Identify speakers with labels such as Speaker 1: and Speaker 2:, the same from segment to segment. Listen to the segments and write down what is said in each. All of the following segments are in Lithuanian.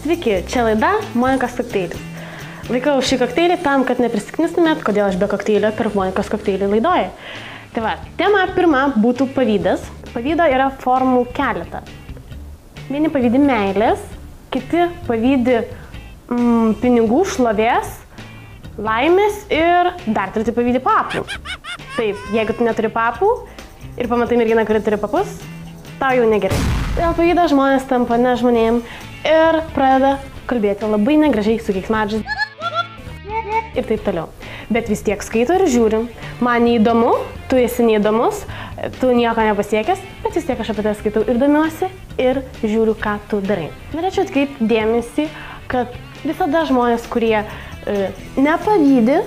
Speaker 1: Sveiki, čia laida Monikos kokteilis. Laikau šį kokteilį tam, kad neprisiknistumėt, kodėl aš be kokteilio per Monikos kokteilį laidoju. Tai va, tema pirma būtų pavydas. Pavydo yra formų keletą. Vieni pavydi meilės, kiti pavydi pinigų, šlovės, laimės ir dar treti pavydi papų. Taip, jeigu tu neturi papų ir pamatai merginą, kuri turi papus, tau jau negerai. Dėl pavydo žmonės tampa ne žmonėm ir pradeda kalbėti labai negražiai su keiksmažodžiais ir taip toliau. Bet vis tiek skaito ir žiūrim. Man neįdomu, tu esi neįdomus, tu nieko nepasiekęs, bet vis tiek aš apie tai skaitau ir domiuosi ir žiūriu, ką tu darai. Norėčiau atkreipti dėmesį, kad visada žmonės, kurie nepavydi,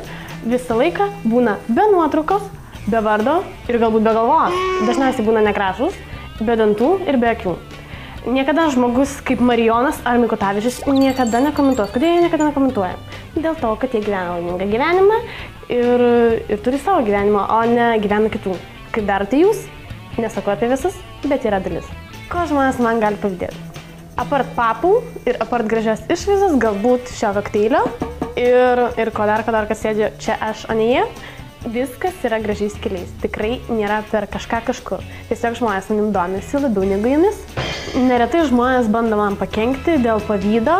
Speaker 1: visą laiką būna be nuotraukos, be vardo ir galbūt be galvos. Dažniausiai būna negražus, be dantų ir be akių. Niekada žmogus kaip Marijonas ar Mikutavičius niekada nekomentuos. Kodėl jie niekada nekomentuoja? Dėl to, kad jie gyvena laimingą gyvenimą ir turi savo gyvenimą, o ne gyvena kitų. Kaip darote jūs? Nesakau apie visus, bet yra dalis. Ko žmonės man gali pavydėti? Apart papų ir apart gražios išvaizdos, galbūt šio kokteilio ir ko dar, kad sėdžiu čia aš, o ne jie. Viskas yra gražiais keliais. Tikrai nėra per kažką kažkur. Tiesiog žmonės manim domisi labiau negu jumis. Neretai žmonės bando man pakenkti dėl pavydo,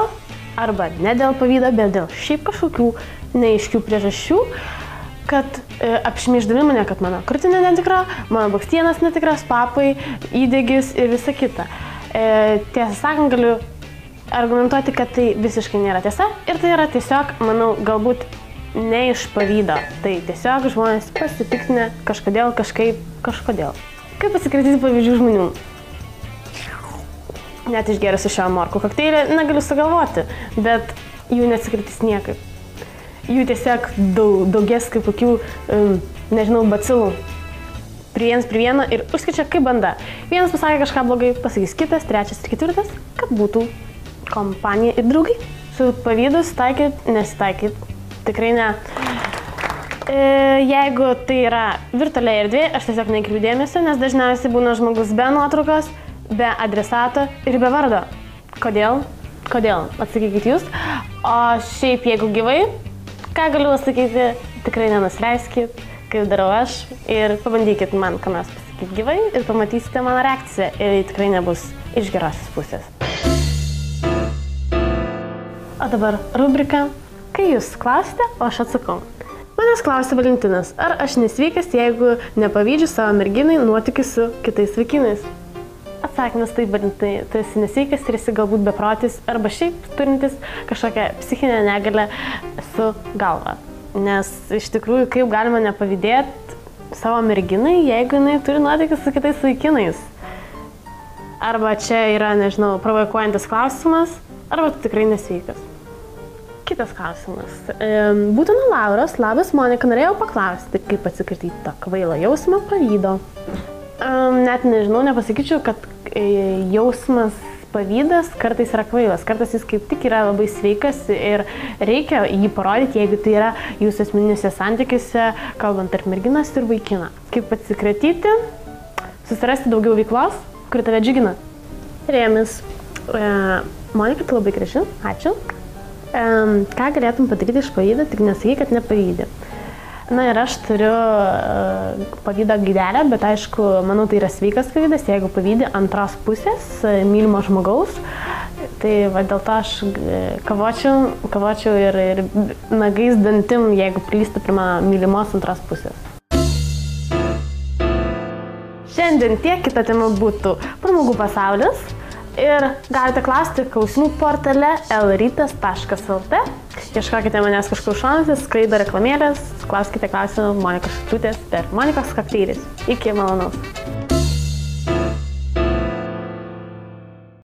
Speaker 1: arba ne dėl pavydo, bet dėl šiaip kažkokių neaiškių priežasčių, kad apšmeiždami mane, kad mano krūtinė netikra, mano blakstienas netikras, papai, įdegis ir visa kita. Tiesą sakant, galiu argumentuoti, kad tai visiškai nėra tiesa ir tai yra tiesiog, manau, galbūt ne iš pavydo. Tai tiesiog žmonės pasipiktinę kažkodėl, kažkaip, kažkodėl. Kaip atsikratyti pavyzdžių žmonių? Net išgėrusi šio morkų kokteilį negaliu sugalvoti, bet jų neatsikratys niekaip. Jų tiesiog daugės kaip kokių, nežinau, bacilų. Prie vieno ir užskaičia kaip banda. Vienas pasakė kažką blogai, pasakys kitas, trečias ir ketvirtas, kad būtų kompanija ir draugai. Su pavydu sutaikyt, nesitaikyt. Tikrai ne. Jeigu tai yra virtualiai erdvė, aš tiesiog nekreipiu dėmesio, nes dažniausiai būna žmogus be nuotraukos, be adresato ir be vardo. Kodėl? Kodėl? Atsakykit jūs. O šiaip, jeigu gyvai, ką galiu pasakyti, tikrai nenusileiskit, kaip darau aš, ir pabandykit man ką nors pasakyti gyvai ir pamatysite mano reakciją ir tikrai nebus iš gerosios pusės. O dabar rubrika. Kai jūs klausite, o aš atsakau. Manęs klausė Valentinas, ar aš nesveikas, jeigu nepavydžiu savo merginai nuotykių su kitais vaikinais. Atsakymas taip, Valentinai, tu esi nesveikas ir esi galbūt beprotis arba šiaip turintis kažkokią psichinę negalią su galva. Nes iš tikrųjų, kaip galima nepavydėti savo merginai, jeigu jinai turi nuotykių su kitais vaikinais. Arba čia yra, nežinau, provokuojantis klausimas, arba tu tikrai nesveikas. Kitas klausimas. Būtų nuo Lauros. Labas, Monika, norėjau paklausti, kaip atsikratyti tą kvailą jausmą pavydo. Net nežinau, nepasakyčiau, kad jausmas pavydas kartais yra kvailas. Kartais jis kaip tik yra labai sveikas ir reikia jį parodyti, jeigu tai yra jūsų asmeniniuose santykiuose, kalbant tarp merginos ir vaikino. Kaip atsikratyti, susirasti daugiau veiklos, kuri tave džiugina. Rėmis. Monika, tu labai graži. Ačiū. Ką galėtum padaryti iš pavydo, tik nesakyk, kad nepavydi. Na ir aš turiu pavydo gaidelę, bet aišku, manau, tai yra sveikas pavydas, jeigu pavydi antros pusės, mylimo žmogaus. Tai va, dėl to aš kavočiau ir nagais dantim, jeigu prilystų prie mano mylimos antros pusės. Šiandien tiek, kita tema būtų pramogų pasaulis. Ir galite klausti klausimų portale lrytas.lt. Ieškokite manęs kažkur šonuose, skraido reklamėlės, klauskite klausimų Monikos Štutės per Monikos kokteilis. Iki malonaus.